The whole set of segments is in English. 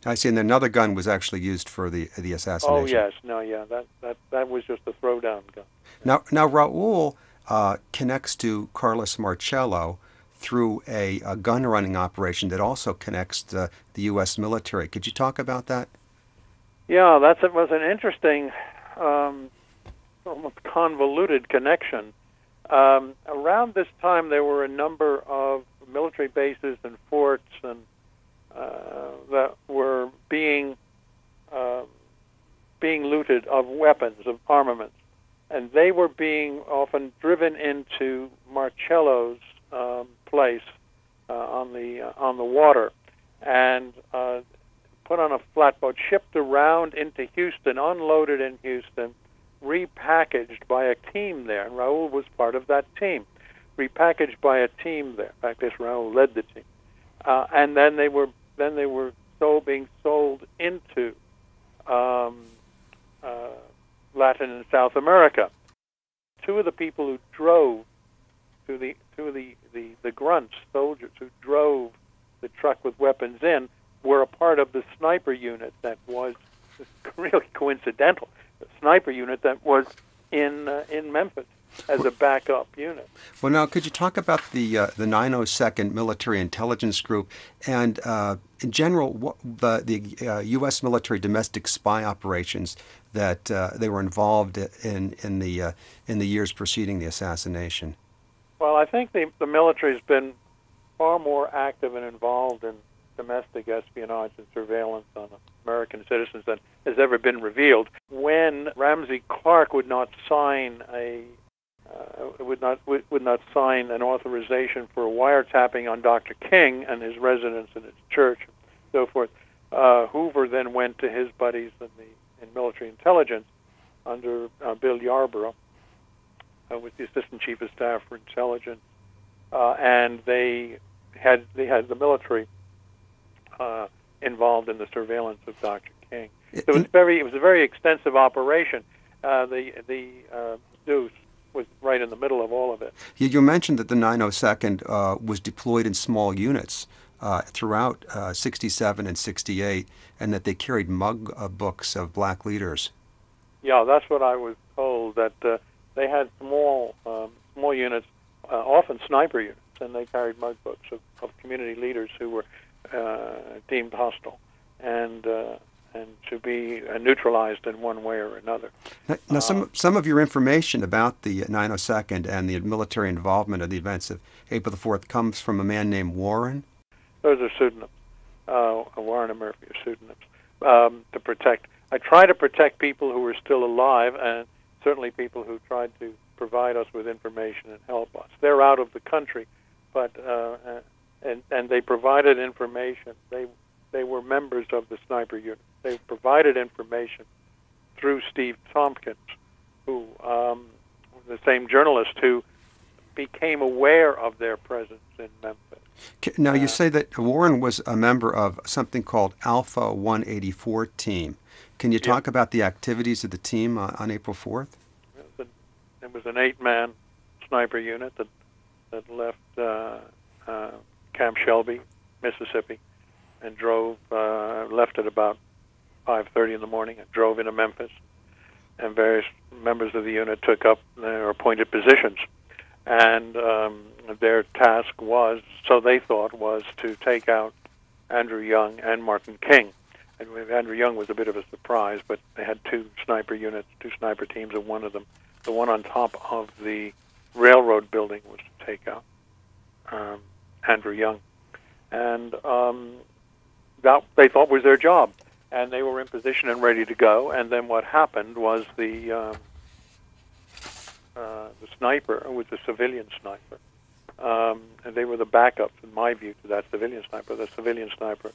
I see. And another gun was actually used for the Oh assassination. yes, no, yeah, that was just a throwdown gun. Yeah. Now Raul connects to Carlos Marcello through a gun running operation that also connects the U.S. military. Could you talk about that? Yeah, it was an interesting, um, almost convoluted connection. Around this time, there were a number of military bases and forts and that were uh, being looted of weapons, of armaments, and they were being often driven into Marcello's place on the water, and put on a flatboat, shipped around into Houston, unloaded in Houston, repackaged by a team there. And Raul was part of that team, repackaged by a team there. In fact, this Raul led the team, and then they were being sold into um, uh, Latin and South America. Two of the people who drove the grunts, soldiers who drove the truck with weapons in, were a part of the sniper unit that was really coincidental. The sniper unit that was in Memphis as a backup unit. Well, now, could you talk about the 902nd Military Intelligence Group and, in general, what the U.S. military domestic spy operations that they were involved in the years preceding the assassination? Well, I think the military's been far more active and involved in domestic espionage and surveillance on American citizens than has ever been revealed. When Ramsey Clark would not sign an authorization for wiretapping on Dr. King and his residence and his church, and so forth, Hoover then went to his buddies in military intelligence under Bill Yarborough, was the assistant chief of staff for intelligence, and they had the military involved in the surveillance of Dr. King. So it was a very extensive operation. The Deuce was right in the middle of all of it. You mentioned that the 902nd was deployed in small units throughout 67 and 68, and that they carried mug books of black leaders. Yeah, that's what I was told, that they had small units, often sniper units, and they carried mug books of community leaders who were deemed hostile and to be neutralized in one way or another. Now some of your information about the 902nd and the military involvement of the events of April the 4th comes from a man named Warren. Those are pseudonyms. Warren and Murphy are pseudonyms to protect. I try to protect people who are still alive, and certainly people who tried to provide us with information and help us. They're out of the country, but and they provided information. They were members of the sniper unit. They provided information through Steve Tompkins, who the same journalist who became aware of their presence in Memphis. Now, you say that Warren was a member of something called Alpha 184 team. Can you talk about the activities of the team on April 4th? It was an 8-man sniper unit that left Camp Shelby, Mississippi, and left at about 5:30 in the morning and drove into Memphis. And various members of the unit took up their appointed positions. And their task was, so they thought, was to take out Andrew Young and Martin King. And Andrew Young was a bit of a surprise, but they had two sniper units, two sniper teams, and one of them, the one on top of the railroad building, was to take out Andrew Young. And that they thought was their job. And they were in position and ready to go. And then what happened was the sniper was a civilian sniper. And they were the backups, in my view, to that civilian sniper. The civilian sniper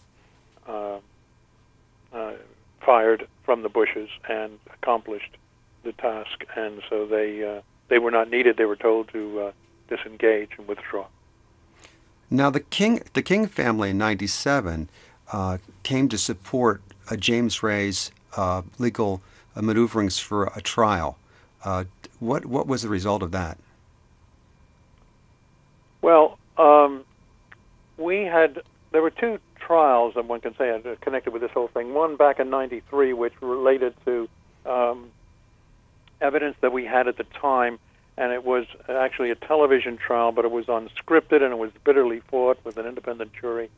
fired from the bushes and accomplished the task. And so they were not needed. They were told to disengage and withdraw. Now, the King family in '97 came to support James Ray's legal maneuverings for a trial. What was the result of that? Well, there were two trials that one can say are connected with this whole thing. One back in '93, which related to evidence that we had at the time, and it was actually a television trial, but it was unscripted and it was bitterly fought with an independent jury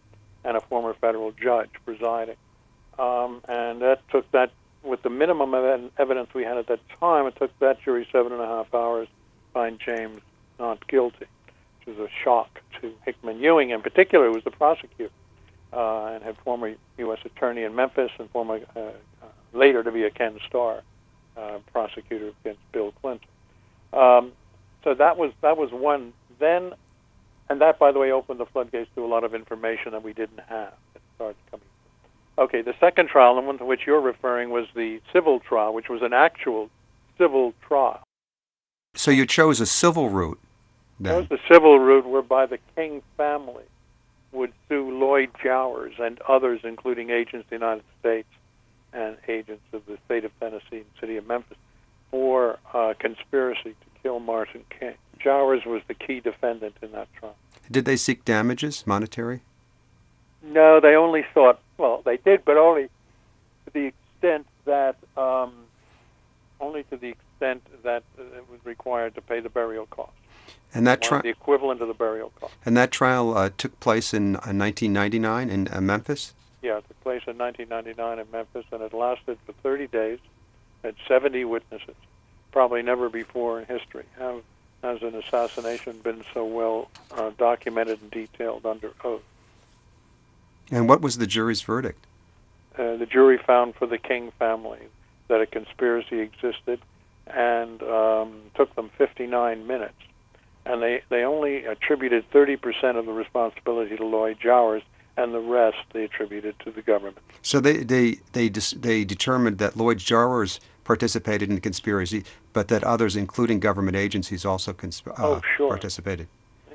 and a former federal judge presiding. And that took that, with the minimum of evidence we had at that time, it took that jury 7.5 hours to find James not guilty, which was a shock to Hickman Ewing in particular, who was the prosecutor and had former U.S. attorney in Memphis and former, later to be a Ken Starr prosecutor against Bill Clinton. So that was one then, and that, by the way, opened the floodgates to a lot of information that we didn't have. It started coming. Okay, the second trial, the one to which you're referring, was the civil trial, which was an actual civil trial. So you chose a civil route then? It was the civil route whereby the King family would sue Lloyd Jowers and others, including agents of the United States and agents of the state of Tennessee and city of Memphis, for conspiracy to kill Martin King. Jowers was the key defendant in that trial. Did they seek damages, monetary? No, they only sought, well, they did, but only to the extent that it was required to pay the burial cost. And that the equivalent of the burial cost. And that trial took place in 1999 in Memphis? Yeah, it took place in 1999 in Memphis, and it lasted for 30 days, had 70 witnesses. Probably never before in history has an assassination been so well documented and detailed under oath. And what was the jury's verdict? The jury found for the King family that a conspiracy existed, and took them 59 minutes. And they only attributed 30% of the responsibility to Lloyd Jowers, and the rest they attributed to the government. So they determined that Lloyd Jowers participated in the conspiracy, but that others, including government agencies, also participated.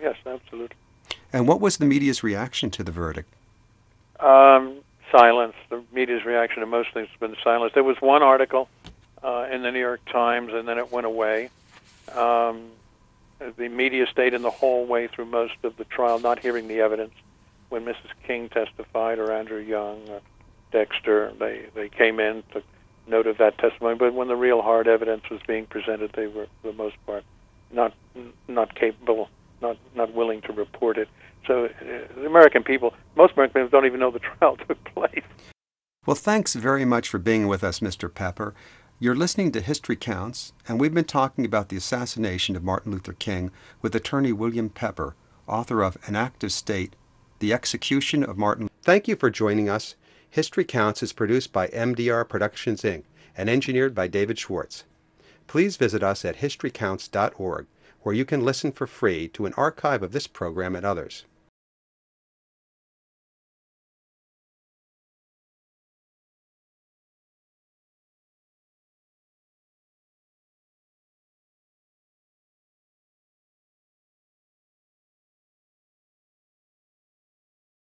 Yes, absolutely. And what was the media's reaction to the verdict? Silence. The media's reaction to most things has been silence. There was one article in the New York Times, and then it went away. The media stayed in the hallway through most of the trial, not hearing the evidence. When Mrs. King testified, or Andrew Young, or Dexter, they came in, took note of that testimony. But when the real hard evidence was being presented, they were, for the most part, not capable, not willing to report it. So the American people, most American people, don't even know the trial took place. Well, thanks very much for being with us, Mr. Pepper. You're listening to History Counts, and we've been talking about the assassination of Martin Luther King with attorney William Pepper, author of An Act of State, The Execution of Martin. Thank you for joining us. History Counts is produced by MDR Productions, Inc., and engineered by David Schwartz. Please visit us at historycounts.org, where you can listen for free to an archive of this program and others.